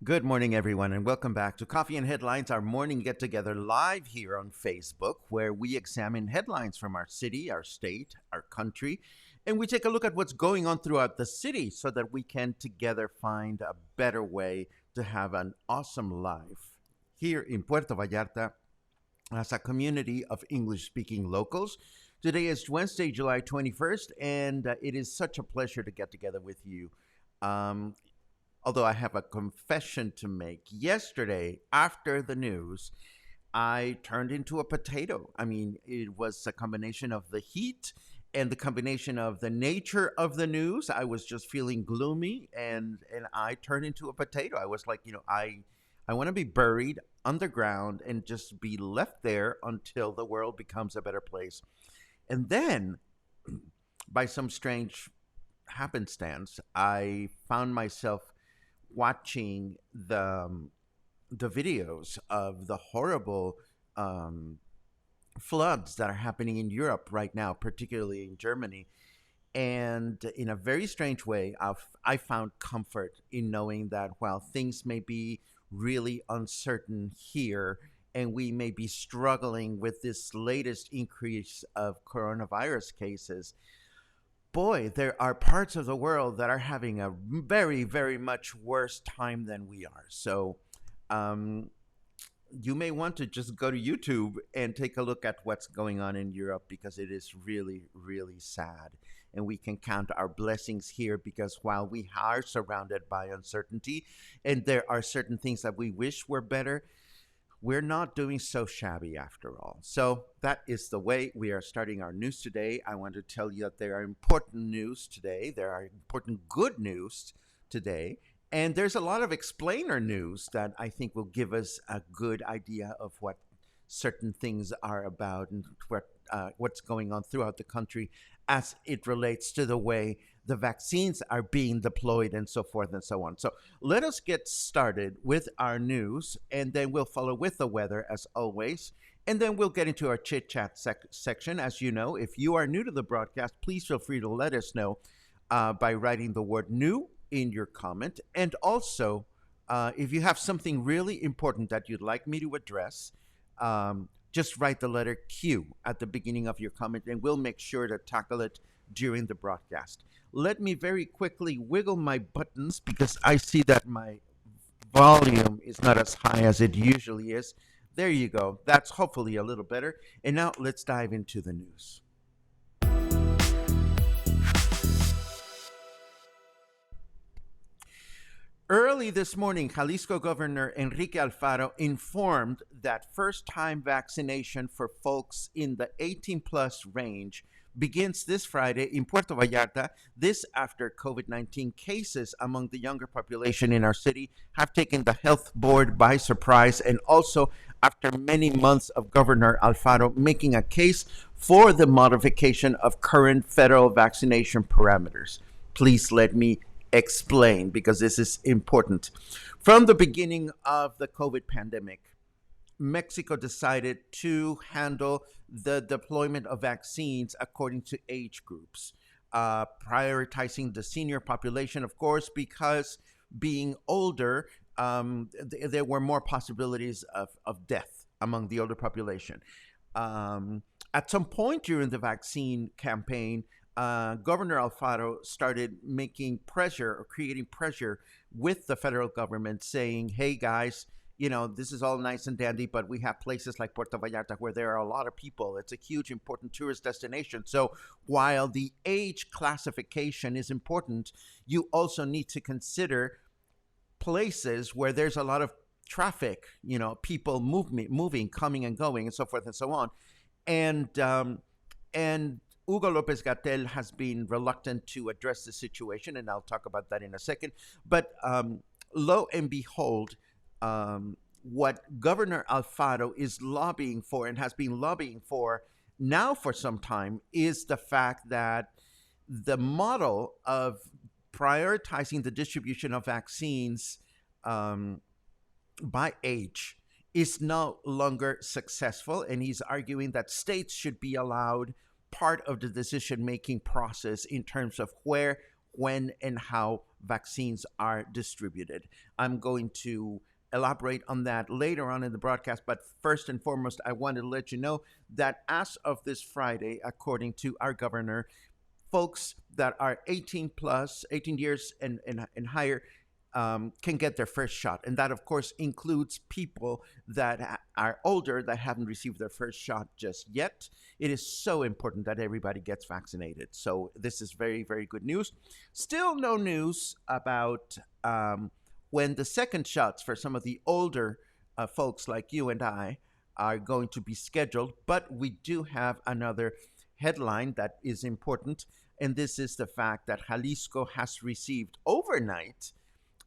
Good morning, everyone, and welcome back to Coffee and Headlines, our morning get together live here on Facebook, where we examine headlines from our city, our state, our country, and we take a look at what's going on throughout the city so that we can together find a better way to have an awesome life here in Puerto Vallarta as a community of English-speaking locals. Today is Wednesday, July 21st, and it is such a pleasure to get together with you. Although I have a confession to make. Yesterday, after the news, I turned into a potato. I mean, it was a combination of the heat and the combination of the nature of the news. I was just feeling gloomy, and I turned into a potato. I was like, I want to be buried underground and just be left there until the world becomes a better place. And then, by some strange happenstance, I found myself watching the videos of the horrible floods that are happening in Europe right now, particularly in Germany. And in a very strange way, I found comfort in knowing that while things may be really uncertain here, and we may be struggling with this latest increase of coronavirus cases, boy, there are parts of the world that are having a very, very much worse time than we are. So you may want to just go to YouTube and take a look at what's going on in Europe, because it is really, really sad. And we can count our blessings here, because while we are surrounded by uncertainty and there are certain things that we wish were better, we're not doing so shabby after all. So that is the way we are starting our news today. I want to tell you that there are important news today. There are important good news today. And there's a lot of explainer news that I think will give us a good idea of what certain things are about and what's going on throughout the country as it relates to the way the vaccines are being deployed and so forth and so on. So let us get started with our news, and then we'll follow with the weather as always. And then we'll get into our chit-chat section. As you know, if you are new to the broadcast, please feel free to let us know by writing the word new in your comment. And also, if you have something really important that you'd like me to address, just write the letter Q at the beginning of your comment, and we'll make sure to tackle it during the broadcast. Let me very quickly wiggle my buttons, because I see that my volume is not as high as it usually is. There you go. That's hopefully a little better. And now let's dive into the news. Early this morning, Jalisco Governor Enrique Alfaro informed that first-time vaccination for folks in the 18-plus range begins this Friday in Puerto Vallarta. This after COVID-19 cases among the younger population in our city have taken the health board by surprise, and also after many months of Governor Alfaro making a case for the modification of current federal vaccination parameters. Please let me explain because this is important. From the beginning of the COVID pandemic, Mexico decided to handle the deployment of vaccines according to age groups, prioritizing the senior population, of course, because being older, there were more possibilities of death among the older population. At some point during the vaccine campaign, Governor Alfaro started making pressure or creating pressure with the federal government, saying, hey, guys, this is all nice and dandy, but we have places like Puerto Vallarta where there are a lot of people. It's a huge, important tourist destination. So while the age classification is important, you also need to consider places where there's a lot of traffic, people moving, coming and going, and so forth and so on. And Hugo Lopez Gatell has been reluctant to address the situation, and I'll talk about that in a second. But lo and behold, what Governor Alfaro is lobbying for and has been lobbying for now for some time is the fact that the model of prioritizing the distribution of vaccines by age is no longer successful, and he's arguing that states should be allowed part of the decision-making process in terms of where, when, and how vaccines are distributed. I'm going to elaborate on that later on in the broadcast, but first and foremost, I wanted to let you know that as of this Friday, according to our governor, folks that are 18 plus, 18 years and higher, can get their first shot. And that, of course, includes people that are older that haven't received their first shot just yet. It is so important that everybody gets vaccinated. So this is very, very good news. Still no news about when the second shots for some of the older folks like you and I are going to be scheduled. But we do have another headline that is important. And this is the fact that Jalisco has received overnight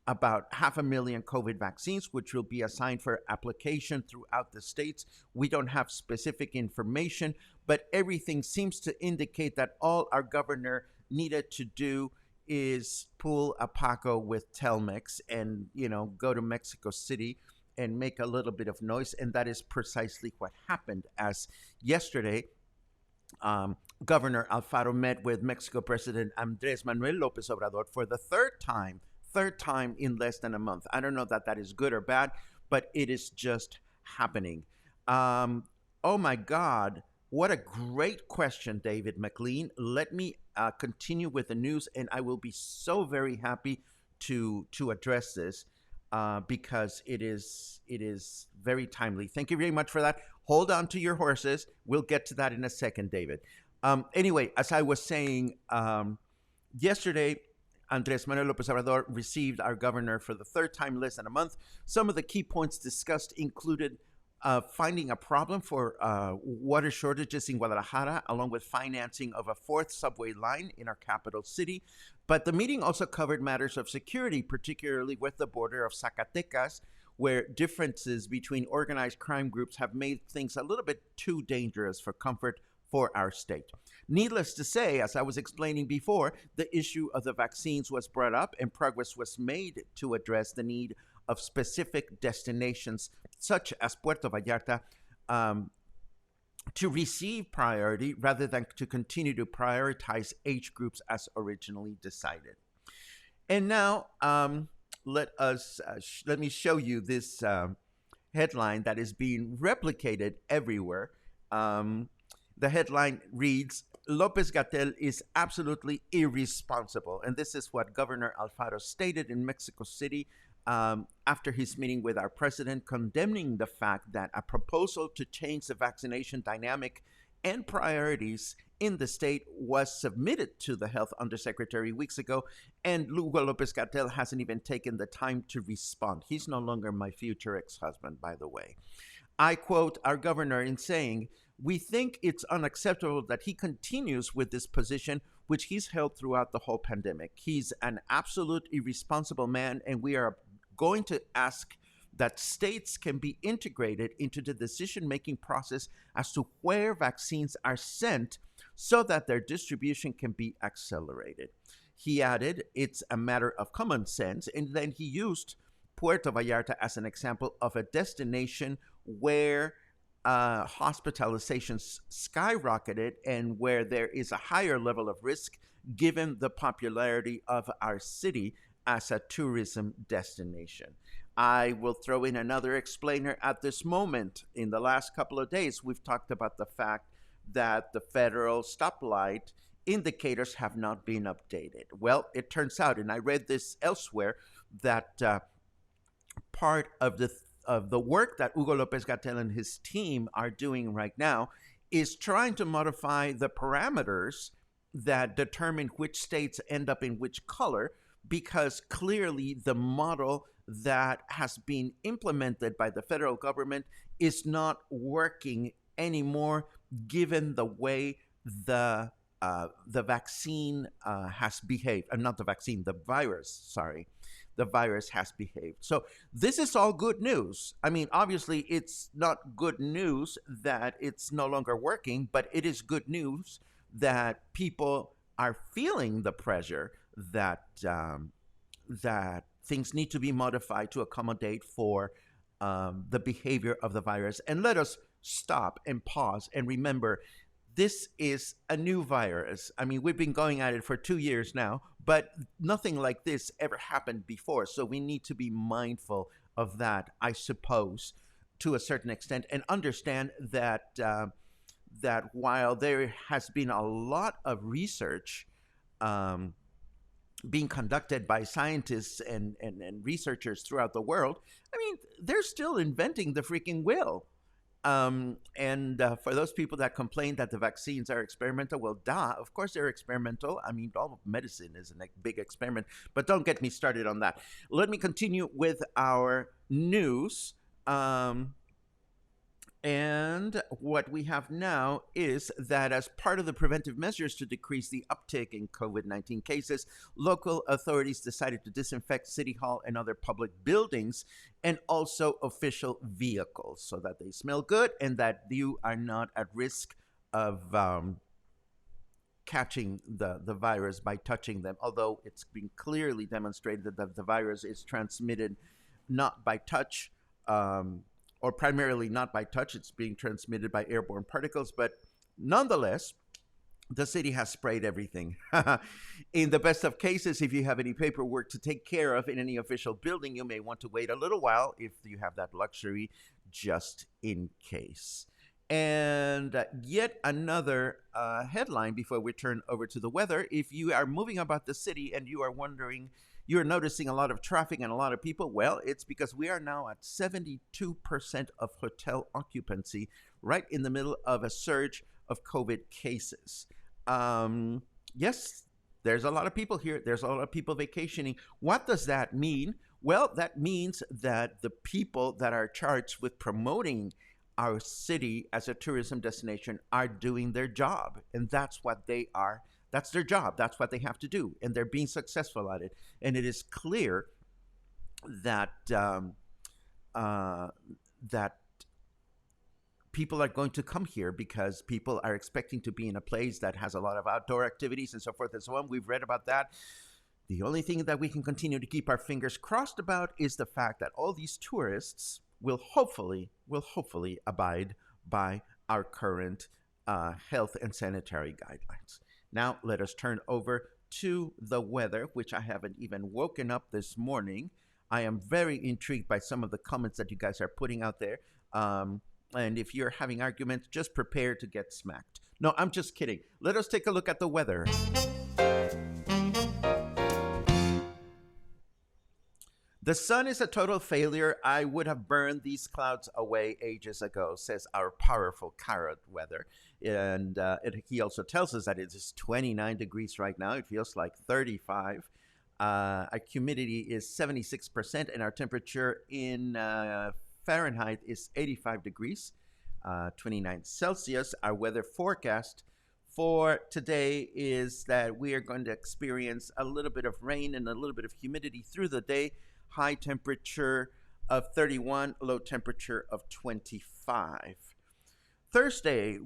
about 500,000 COVID vaccines, which will be assigned for application throughout the states. We don't have specific information, but everything seems to indicate that all our governor needed to do is pull a Paco with Telmex and, go to Mexico City and make a little bit of noise. And that is precisely what happened, as yesterday, Governor Alfaro met with Mexico President Andrés Manuel López Obrador for the third time in less than a month. I don't know that that is good or bad, but it is just happening. Oh my God, what a great question, David McLean. Let me continue with the news, and I will be so very happy to address this because it is very timely. Thank you very much for that. Hold on to your horses. We'll get to that in a second, David. Anyway, as I was saying, yesterday, Andrés Manuel López Obrador received our governor for the third time in less than a month. Some of the key points discussed included finding a problem for water shortages in Guadalajara, along with financing of a fourth subway line in our capital city. But the meeting also covered matters of security, particularly with the border of Zacatecas, where differences between organized crime groups have made things a little bit too dangerous for comfort for our state. Needless to say, as I was explaining before, the issue of the vaccines was brought up and progress was made to address the need of specific destinations, such as Puerto Vallarta, to receive priority rather than to continue to prioritize age groups as originally decided. And now, let me show you this headline that is being replicated everywhere. The headline reads, Lopez Gatell is absolutely irresponsible. And this is what Governor Alfaro stated in Mexico City after his meeting with our president, condemning the fact that a proposal to change the vaccination dynamic and priorities in the state was submitted to the health undersecretary weeks ago, and Hugo Lopez Gatell hasn't even taken the time to respond. He's no longer my future ex-husband, by the way. I quote our governor in saying, we think it's unacceptable that he continues with this position, which he's held throughout the whole pandemic. He's an absolute irresponsible man, and we are going to ask that states can be integrated into the decision-making process as to where vaccines are sent so that their distribution can be accelerated. He added, it's a matter of common sense. And then he used Puerto Vallarta as an example of a destination where hospitalizations skyrocketed and where there is a higher level of risk given the popularity of our city as a tourism destination. I will throw in another explainer at this moment. In the last couple of days, we've talked about the fact that the federal stoplight indicators have not been updated. Well, it turns out, and I read this elsewhere, that part of the work that Hugo Lopez Gatell and his team are doing right now is trying to modify the parameters that determine which states end up in which color, because clearly the model that has been implemented by the federal government is not working anymore, given the way the vaccine has behaved. Not the vaccine, the virus. Sorry, the virus has behaved. So this is all good news. I mean, obviously, it's not good news that it's no longer working, but it is good news that people are feeling the pressure that that things need to be modified to accommodate for the behavior of the virus. And let us stop and pause and remember, this is a new virus. I mean, we've been going at it for 2 years now, but nothing like this ever happened before. So we need to be mindful of that, I suppose, to a certain extent, and understand that that while there has been a lot of research being conducted by scientists and researchers throughout the world, I mean, they're still inventing the freaking wheel. And for those people that complain that the vaccines are experimental, well, duh, of course they're experimental. I mean, all of medicine is a big experiment, but don't get me started on that. Let me continue with our news. And what we have now is that as part of the preventive measures to decrease the uptick in COVID-19 cases, local authorities decided to disinfect City Hall and other public buildings and also official vehicles so that they smell good and that you are not at risk of catching the virus by touching them, although it's been clearly demonstrated that the virus is transmitted not by touch, or primarily not by touch. It's being transmitted by airborne particles, but nonetheless, the city has sprayed everything. In the best of cases, if you have any paperwork to take care of in any official building, you may want to wait a little while if you have that luxury, just in case. And yet another headline before we turn over to the weather. If you are moving about the city and you are wondering, you're noticing a lot of traffic and a lot of people, well, it's because we are now at 72% of hotel occupancy, right in the middle of a surge of COVID cases. Yes, there's a lot of people here. There's a lot of people vacationing. What does that mean? Well, that means that the people that are charged with promoting our city as a tourism destination are doing their job, and that's what they are. That's their job. That's what they have to do, and they're being successful at it. And it is clear that that people are going to come here because people are expecting to be in a place that has a lot of outdoor activities and so forth and so on. We've read about that. The only thing that we can continue to keep our fingers crossed about is the fact that all these tourists will hopefully abide by our current health and sanitary guidelines. Now, let us turn over to the weather, which I haven't even woken up this morning. I am very intrigued by some of the comments that you guys are putting out there. And if you're having arguments, just prepare to get smacked. No, I'm just kidding. Let us take a look at the weather. The sun is a total failure. I would have burned these clouds away ages ago, says our powerful carrot weather. And he also tells us that it is 29 degrees right now. It feels like 35. Our humidity is 76%, and our temperature in Fahrenheit is 85 degrees, 29 Celsius. Our weather forecast for today is that we are going to experience a little bit of rain and a little bit of humidity through the day. High temperature of 31, low temperature of 25. Thursday,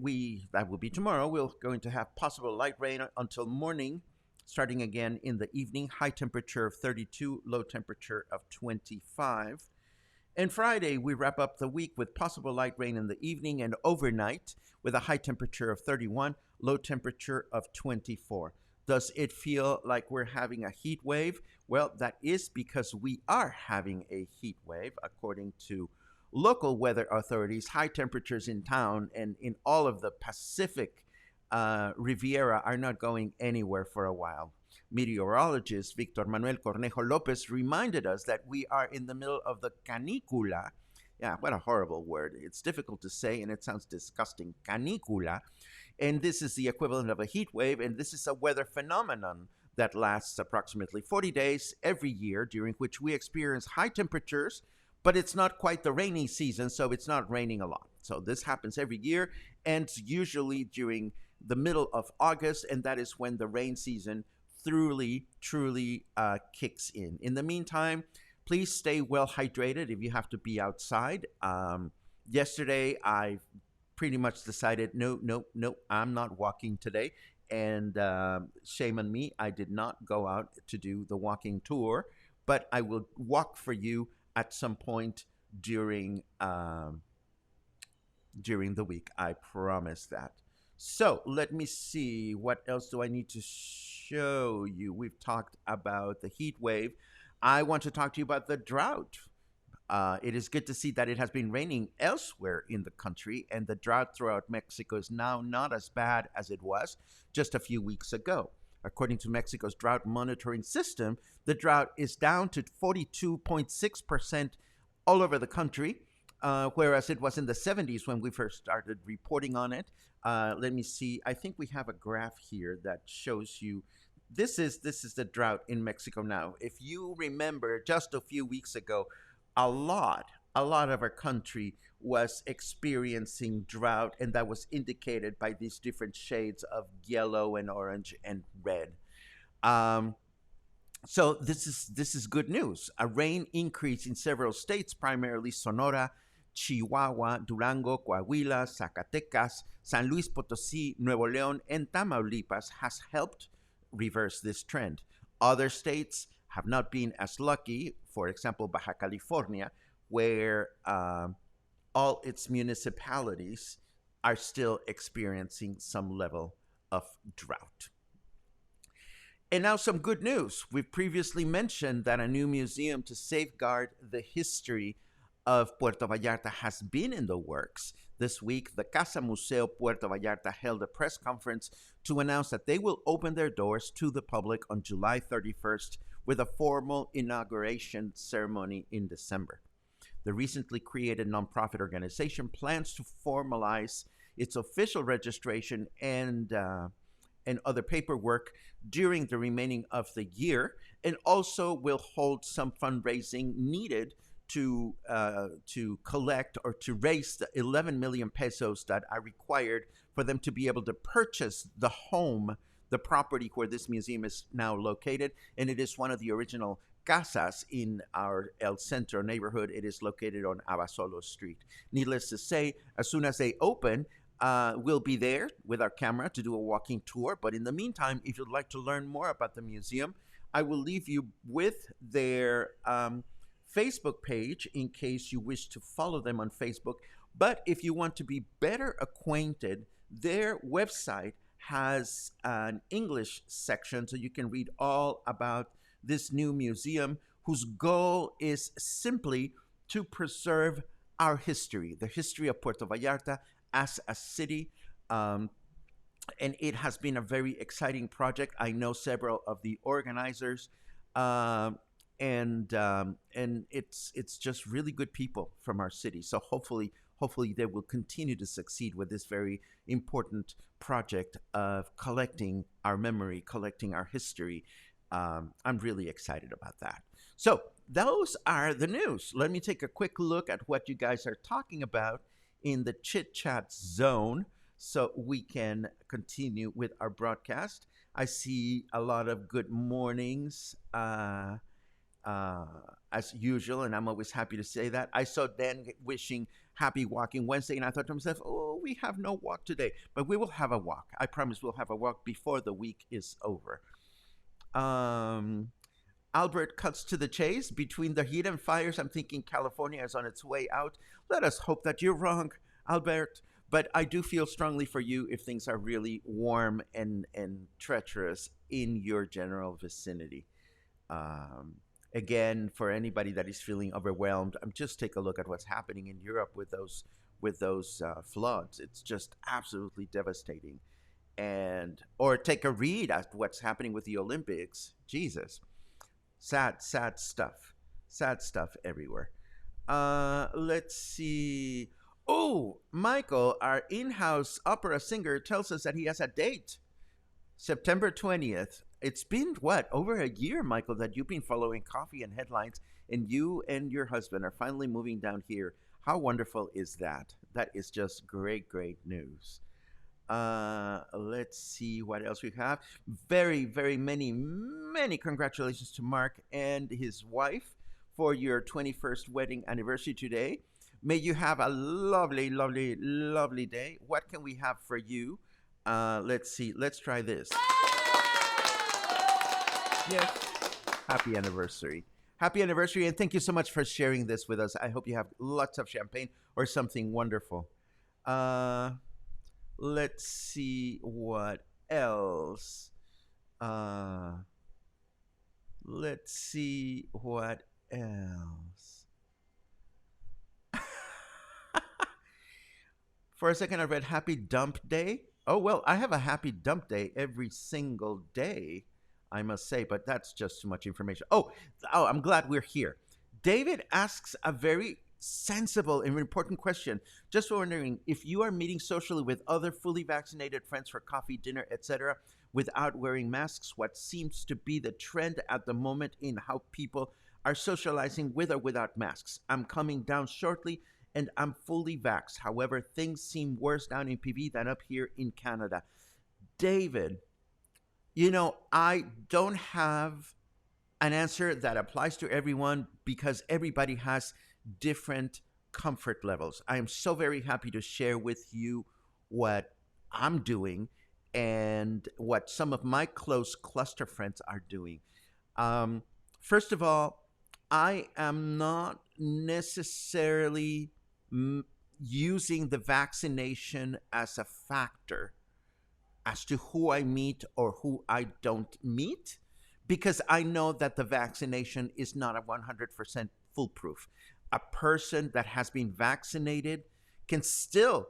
that will be tomorrow, we're going to have possible light rain until morning starting again in the evening, high temperature of 32, low temperature of 25. And Friday, we wrap up the week with possible light rain in the evening and overnight with a high temperature of 31, low temperature of 24. Does it feel like we're having a heat wave? Well, that is because we are having a heat wave, according to local weather authorities. High temperatures in town and in all of the Pacific Riviera are not going anywhere for a while. Meteorologist Victor Manuel Cornejo Lopez reminded us that we are in the middle of the canicula. Yeah, what a horrible word. It's difficult to say and it sounds disgusting. Canicula. And this is the equivalent of a heat wave, and this is a weather phenomenon that lasts approximately 40 days every year, during which we experience high temperatures, but it's not quite the rainy season, so it's not raining a lot. So this happens every year, and usually during the middle of August, and that is when the rain season truly kicks in. In the meantime, please stay well hydrated if you have to be outside. Yesterday, I pretty much decided, no, I'm not walking today. And shame on me, I did not go out to do the walking tour, but I will walk for you at some point during the week. I promise that. So let me see. What else do I need to show you? We've talked about the heat wave. I want to talk to you about the drought. It is good to see that it has been raining elsewhere in the country, and the drought throughout Mexico is now not as bad as it was just a few weeks ago. According to Mexico's drought monitoring system, the drought is down to 42.6% all over the country, whereas it was in the 70s when we first started reporting on it. Let me see. I think we have a graph here that shows you. This is the drought in Mexico now. If you remember, just a few weeks ago, a lot of our country was experiencing drought, and that was indicated by these different shades of yellow and orange and red. Um, so this is good news. A rain increase in several states, primarily Sonora, Chihuahua, Durango, Coahuila, Zacatecas, San Luis Potosí, Nuevo León, and Tamaulipas, has helped reverse this trend. Other states have not been as lucky. For example, Baja California, where all its municipalities are still experiencing some level of drought. And now some good news. We've previously mentioned that a new museum to safeguard the history of Puerto Vallarta has been in the works. This week, the Casa Museo Puerto Vallarta held a press conference to announce that they will open their doors to the public on July 31st with a formal inauguration ceremony in December. The recently created nonprofit organization plans to formalize its official registration and other paperwork during the remaining of the year, and also will hold some fundraising needed to collect or to raise the 11 million pesos that are required for them to be able to purchase the home, the property where this museum is now located. And it is one of the original casas in our El Centro neighborhood. It is located on Abasolo Street. Needless to say, as soon as they open, we'll be there with our camera to do a walking tour. But in the meantime, if you'd like to learn more about the museum, I will leave you with their Facebook page in case you wish to follow them on Facebook. But if you want to be better acquainted, their website has an English section, so you can read all about this new museum, whose goal is simply to preserve our history, the history of Puerto Vallarta as a city. And it has been a very exciting project. I know several of the organizers, and it's just really good people from our city. So hopefully they will continue to succeed with this very important project of collecting our memory, collecting our history. I'm really excited about that. So those are the news. Let me take a quick look at what you guys are talking about in the chit chat zone so we can continue with our broadcast. I see a lot of good mornings as usual, and I'm always happy to say that. I saw Dan wishing happy walking Wednesday, and I thought to myself, oh, we have no walk today, but we will have a walk. I promise we'll have a walk before the week is over. Um, Albert cuts to the chase. Between the heat and fires, I'm thinking California is on its way out. Let us hope that you're wrong, Albert. But I do feel strongly for you if things are really warm and treacherous in your general vicinity. Um, Again, for anybody that is feeling overwhelmed, just take a look at what's happening in Europe with those floods. It's just absolutely devastating. And or take a read at what's happening with the Olympics. Jesus, sad, sad stuff everywhere. Let's see. Oh, Michael, our in-house opera singer, tells us that he has a date, September 20th. It's been what, over a year, Michael, that you've been following coffee and headlines, and you and your husband are finally moving down here. How wonderful is that? That is just great, great news. Let's see what else we have. Very, very many congratulations to Mark and his wife for your 21st wedding anniversary today. May you have a lovely, lovely, lovely day. What can we have for you? Let's see. Let's try this. Yes. Happy anniversary. Happy anniversary, and thank you so much for sharing this with us. I hope you have lots of champagne or something wonderful. Uh, let's see what else. Uh, let's see what else. For a second, I read Happy Dump Day. Oh, well, I have a Happy Dump Day every single day, I must say, but that's just too much information. Oh, I'm glad we're here. David asks a very sensible and important question. Just wondering if you are meeting socially with other fully vaccinated friends for coffee, dinner, etc., without wearing masks, what seems to be the trend at the moment in how people are socializing with or without masks. I'm coming down shortly and I'm fully vaxxed. However, things seem worse down in PV than up here in Canada. David, I don't have an answer that applies to everyone because everybody has different comfort levels. I am so very happy to share with you what I'm doing and what some of my close cluster friends are doing. Um, First of all, I am not necessarily using the vaccination as a factor as to who I meet or who I don't meet, because I know that the vaccination is not a 100% foolproof. A person that has been vaccinated can still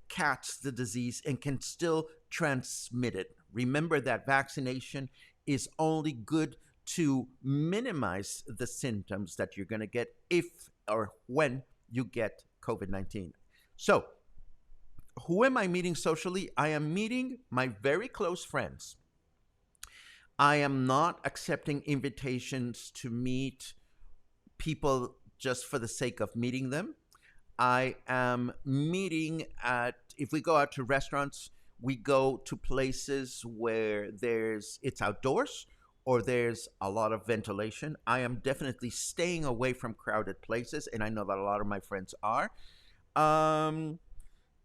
catch the disease and can still transmit it. Remember that vaccination is only good to minimize the symptoms that you're going to get if or when you get COVID 19. So, who am I meeting socially? I am meeting my very close friends. I am not accepting invitations to meet people just for the sake of meeting them. I am meeting if we go out to restaurants, we go to places where it's outdoors or there's a lot of ventilation. I am definitely staying away from crowded places, and I know that a lot of my friends are. Um,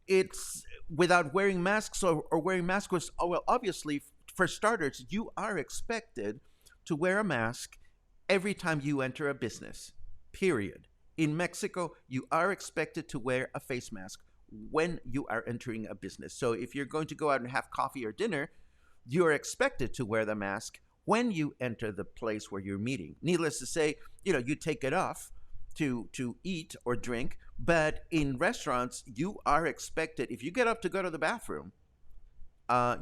it's without wearing masks or wearing masks. Well, obviously, for starters, you are expected to wear a mask every time you enter a business, period. In Mexico, you are expected to wear a face mask when you are entering a business. So if you're going to go out and have coffee or dinner, you're expected to wear the mask when you enter the place where you're meeting. Needless to say, you take it off to eat or drink, but in restaurants, you are expected, if you get up to go to the bathroom,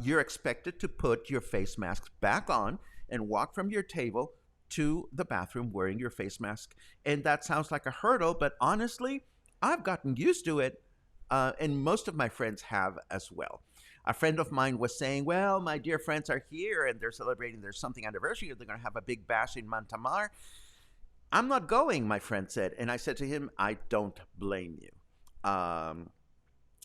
you're expected to put your face mask back on and walk from your table to the bathroom wearing your face mask. And that sounds like a hurdle, but honestly, I've gotten used to it, and most of my friends have as well. A friend of mine was saying, well, my dear friends are here and they're celebrating their something anniversary. They're going to have a big bash in Mantamar. I'm not going, my friend said. And I said to him, I don't blame you.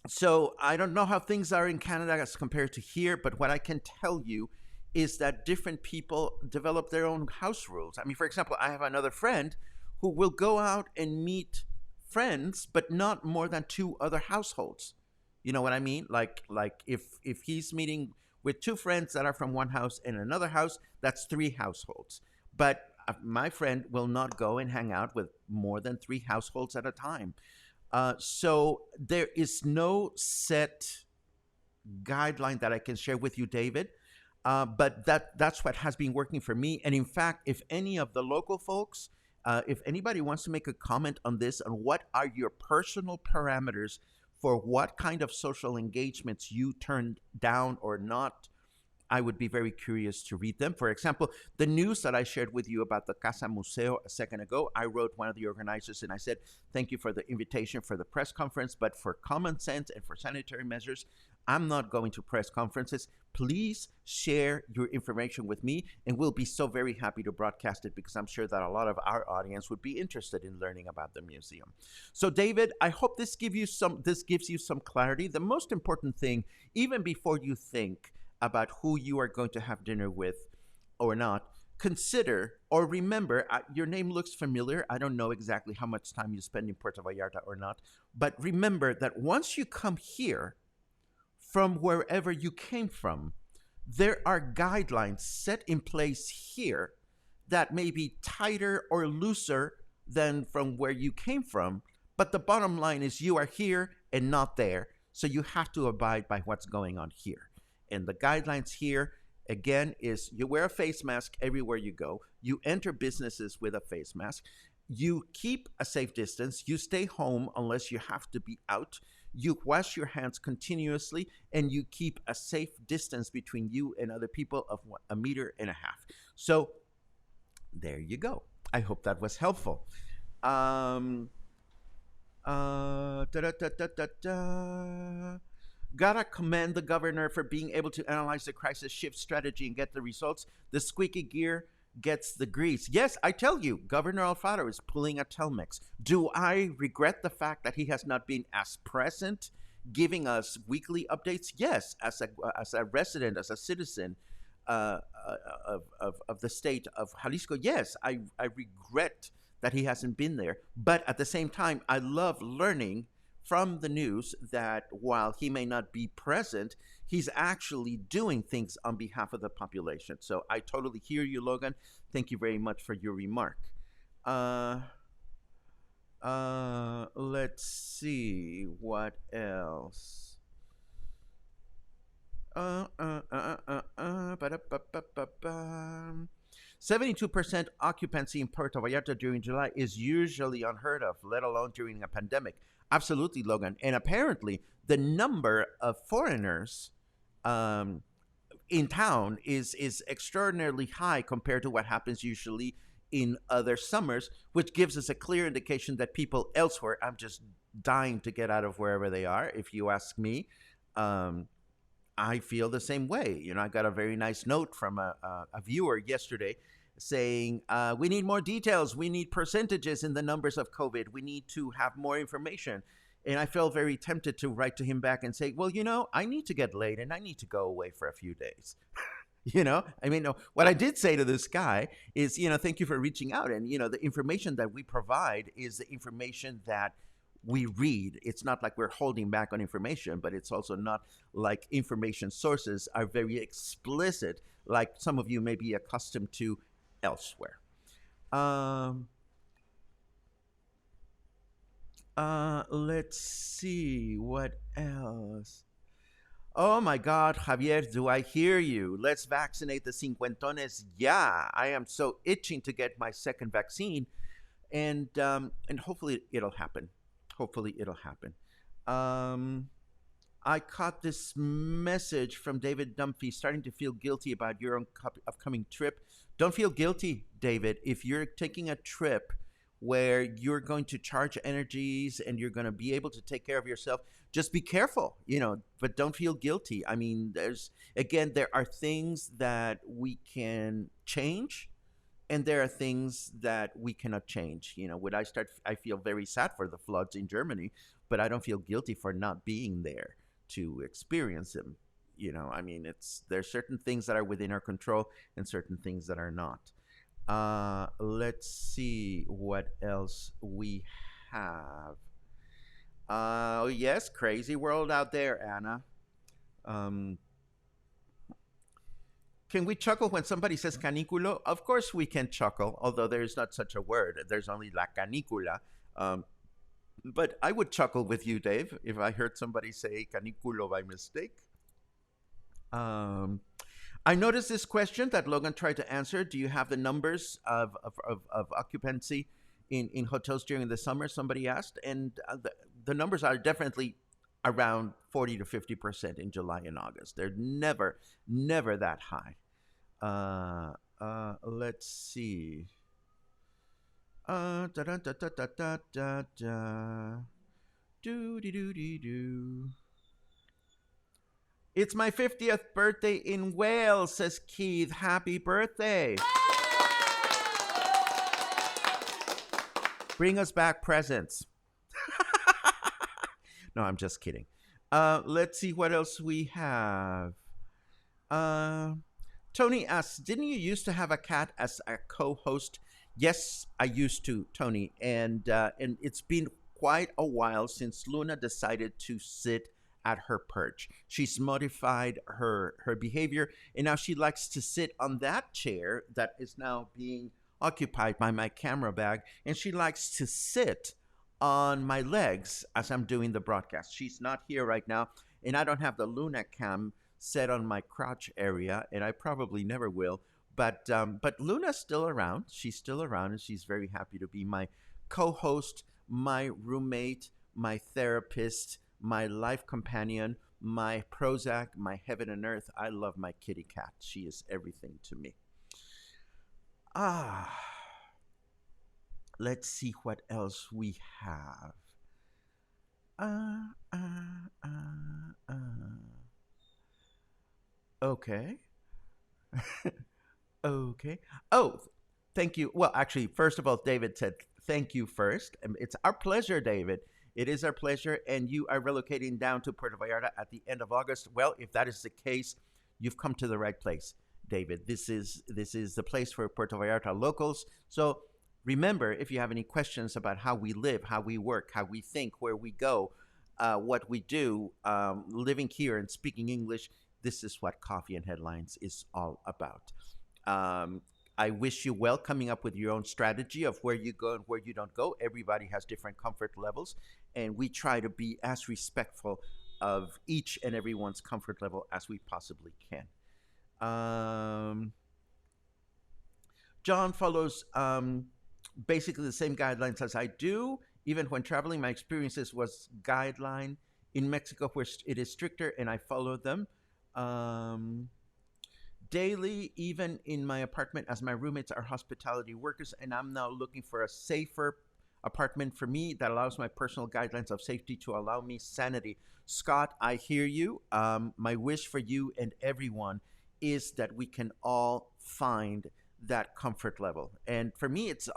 So I don't know how things are in Canada as compared to here, but what I can tell you is that different people develop their own house rules. I mean, for example, I have another friend who will go out and meet friends, but not more than two other households. You know what I mean? Like if he's meeting with two friends that are from one house and another house, that's three households. But my friend will not go and hang out with more than three households at a time. So there is no set guideline that I can share with you, David. But that's what has been working for me. And in fact, if any of the local folks, if anybody wants to make a comment on this, on what are your personal parameters for what kind of social engagements you turn down or not, I would be very curious to read them. For example, the news that I shared with you about the Casa Museo a second ago, I wrote one of the organizers and I said, thank you for the invitation for the press conference, but for common sense and for sanitary measures, I'm not going to press conferences. Please share your information with me, and we'll be so very happy to broadcast it because I'm sure that a lot of our audience would be interested in learning about the museum. So, David, I hope this gives you some clarity. The most important thing, even before you think about who you are going to have dinner with or not, consider or remember, your name looks familiar. I don't know exactly how much time you spend in Puerto Vallarta or not, but remember that once you come here from wherever you came from, there are guidelines set in place here that may be tighter or looser than from where you came from. But the bottom line is you are here and not there. So you have to abide by what's going on here. And the guidelines here, again, is you wear a face mask everywhere you go. You enter businesses with a face mask. You keep a safe distance. You stay home unless you have to be out. You wash your hands continuously, and you keep a safe distance between you and other people of 1.5 meters. So there you go. I hope that was helpful. Da, da, da, da, da, da. Gotta commend the governor for being able to analyze the crisis shift strategy and get the results. The squeaky gear gets the grease. Yes, I tell you, Governor Alfaro is pulling a Telmex. Do I regret the fact that he has not been as present, giving us weekly updates? Yes, as a resident, as a citizen of the state of Jalisco, yes, I regret that he hasn't been there. But at the same time, I love learning from the news that while he may not be present, he's actually doing things on behalf of the population. So I totally hear you, Logan. Thank you very much for your remark. Let's see what else. 72% occupancy in Puerto Vallarta during July is usually unheard of, let alone during a pandemic. Absolutely, Logan. And apparently, the number of foreigners in town is extraordinarily high compared to what happens usually in other summers, which gives us a clear indication that people elsewhere, I'm just dying to get out of wherever they are, if you ask me. I feel the same way. You know, I got a very nice note from a viewer yesterday saying, we need more details. We need percentages in the numbers of COVID. We need to have more information. And I felt very tempted to write to him back and say, well, you know, I need to get laid and I need to go away for a few days. You know, I mean, no, what I did say to this guy is, you know, thank you for reaching out. And, you know, the information that we provide is the information that we read. It's not like we're holding back on information, but it's also not like information sources are very explicit, like some of you may be accustomed to elsewhere. Let's see what else. Oh my God, Javier, do I hear you? Let's vaccinate the cincuentones. Yeah, I am so itching to get my second vaccine, and hopefully it'll happen. Hopefully it'll happen. I caught this message from David Dumphy, starting to feel guilty about your own upcoming trip. Don't feel guilty, David. If you're taking a trip where you're going to charge energies and you're going to be able to take care of yourself, just be careful, you know, but don't feel guilty. I mean, there are things that we can change and there are things that we cannot change. You know, I feel very sad for the floods in Germany, but I don't feel guilty for not being there to experience them. You know, I mean, there's certain things that are within our control and certain things that are not. Let's see what else we have. Oh yes, crazy world out there, Anna. Can we chuckle when somebody says caniculo? Of course we can chuckle, although there is not such a word. There's only la canicula. Um, but I would chuckle with you, Dave, if I heard somebody say caniculo by mistake. Um, I noticed this question that Logan tried to answer. Do you have the numbers of occupancy in hotels during the summer? Somebody asked. And the numbers are definitely around 40 to 50% in July and August. They're never that high. Let's see. Da da da da da da da da. Do do do do do. It's my 50th birthday in Wales, says Keith. Happy birthday. Bring us back presents. No, I'm just kidding. Let's see what else we have. Uh, Tony asks, didn't you used to have a cat as a co-host? Yes, I used to, Tony, and it's been quite a while since Luna decided to sit at her perch. She's modified her behavior, and now she likes to sit on that chair that is now being occupied by my camera bag, and she likes to sit on my legs as I'm doing the broadcast. She's not here right now, and I don't have the Luna cam set on my crotch area, and I probably never will. But Luna's still around. She's still around, and she's very happy to be my co-host, my roommate, my therapist, my life companion, my Prozac, my heaven and earth. I love my kitty cat. She is everything to me. Ah, let's see what else we have. Uh, uh, okay. Okay. Oh, thank you. Well, actually, first of all, David said thank you first. It's our pleasure, David. It is our pleasure. And you are relocating down to Puerto Vallarta at the end of August. Well, if that is the case, you've come to the right place, David. This is the place for Puerto Vallarta locals. So remember, if you have any questions about how we live, how we work, how we think, where we go, what we do, living here and speaking English, this is what Coffee and Headlines is all about. Um, I wish you well coming up with your own strategy of where you go and where you don't go. Everybody has different comfort levels, and we try to be as respectful of each and everyone's comfort level as we possibly can. Um, John follows basically the same guidelines as I do. Even when traveling, my experiences was guideline in Mexico where it is stricter, and I follow them. Um, Daily, even in my apartment, as my roommates are hospitality workers, and I'm now looking for a safer apartment for me that allows my personal guidelines of safety to allow me sanity. Scott, I hear you. My wish for you and everyone is that we can all find that comfort level. And for me, it's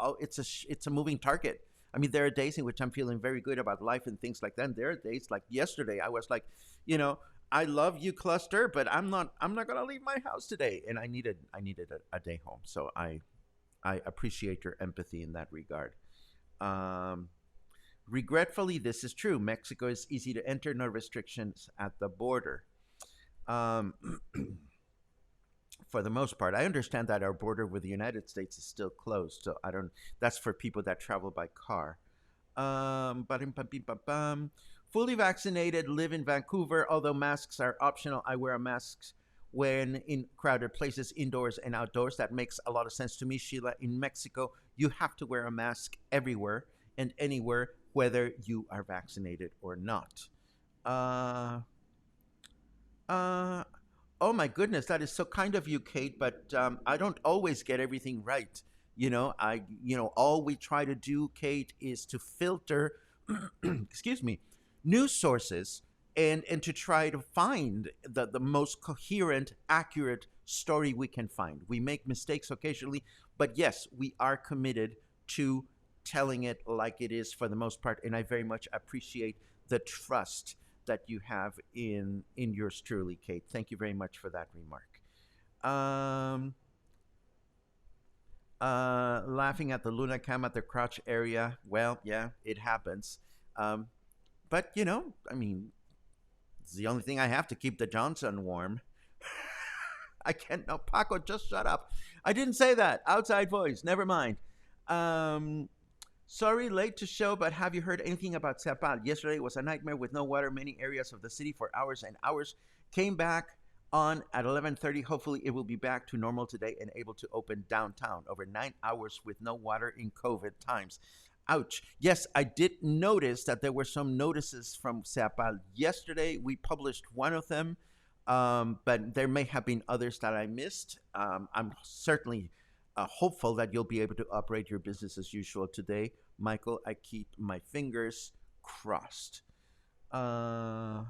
a moving target. I mean, there are days in which I'm feeling very good about life and things like that. And there are days like yesterday, I was like, you know, I love you, cluster, but I'm not gonna leave my house today, and I needed a day home. So I appreciate your empathy in that regard. Um, Regretfully, this is true. Mexico is easy to enter, no restrictions at the border. Um, for the most part, I understand that our border with the United States is still closed. So I don't. That's for people that travel by car. Ba-dum-bum-bim-bum-bum. Fully vaccinated, live in Vancouver. Although masks are optional, I wear a mask when in crowded places, indoors and outdoors. That makes a lot of sense to me, Sheila. In Mexico, you have to wear a mask everywhere and anywhere, whether you are vaccinated or not. Uh, uh, oh my goodness, that is so kind of you, Kate. But I don't always get everything right. All we try to do, Kate, is to filter, excuse me, news sources and to try to find the most coherent, accurate story we can find. We make mistakes occasionally, but yes, we are committed to telling it like it is for the most part, and I very much appreciate the trust that you have in yours truly, Kate. Thank you very much for that remark. Um, Laughing at the Luna cam at the crotch area. Well, yeah, it happens. But I mean, it's the only thing I have to keep the Johnson warm. I can't. No, Paco, just shut up. I didn't say that. Outside voice. Never mind. Um, Sorry, late to show, but have you heard anything about Zapal? Yesterday was a nightmare with no water. Many areas of the city for hours and hours. Came back on at 11:30. Hopefully, it will be back to normal today and able to open downtown. Over 9 hours with no water in COVID times. Ouch. Yes, I did notice that there were some notices from Zapal yesterday. We published one of them, but there may have been others that I missed. I'm certainly hopeful that you'll be able to operate your business as usual today. Michael, I keep my fingers crossed. Uh,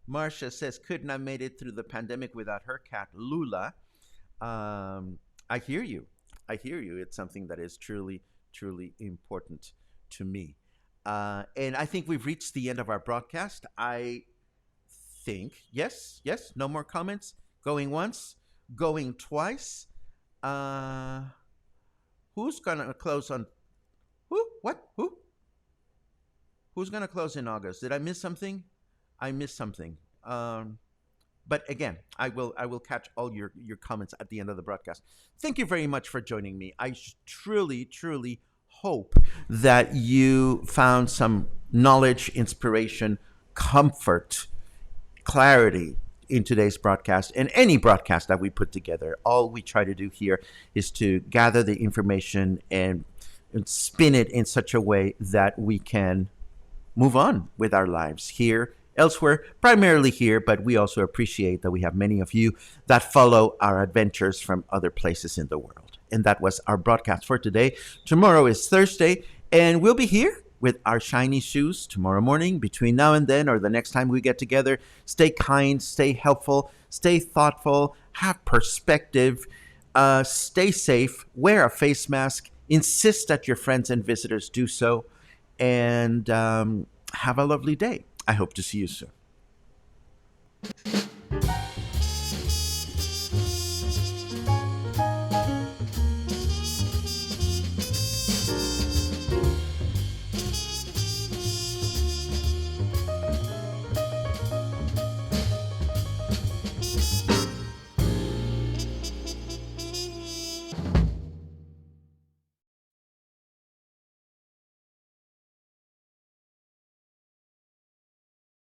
Marcia says, couldn't have made it through the pandemic without her cat, Lula. I hear you. I hear you. It's something that is truly, truly important to me. And I think we've reached the end of our broadcast. I think, yes, no more comments. Going once, going twice. Uh, who's gonna close on who? What? Who? Who's gonna close in August? Did I miss something? I missed something. But again, I will catch all your comments at the end of the broadcast. Thank you very much for joining me. I truly, truly hope that you found some knowledge, inspiration, comfort, clarity in today's broadcast and any broadcast that we put together. All we try to do here is to gather the information and spin it in such a way that we can move on with our lives here, elsewhere, primarily here, but we also appreciate that we have many of you that follow our adventures from other places in the world. And that was our broadcast for today. Tomorrow is Thursday, and we'll be here with our shiny shoes tomorrow morning. Between now and then, or the next time we get together, stay kind, stay helpful, stay thoughtful, have perspective, stay safe, wear a face mask, insist that your friends and visitors do so, and have a lovely day. I hope to see you soon.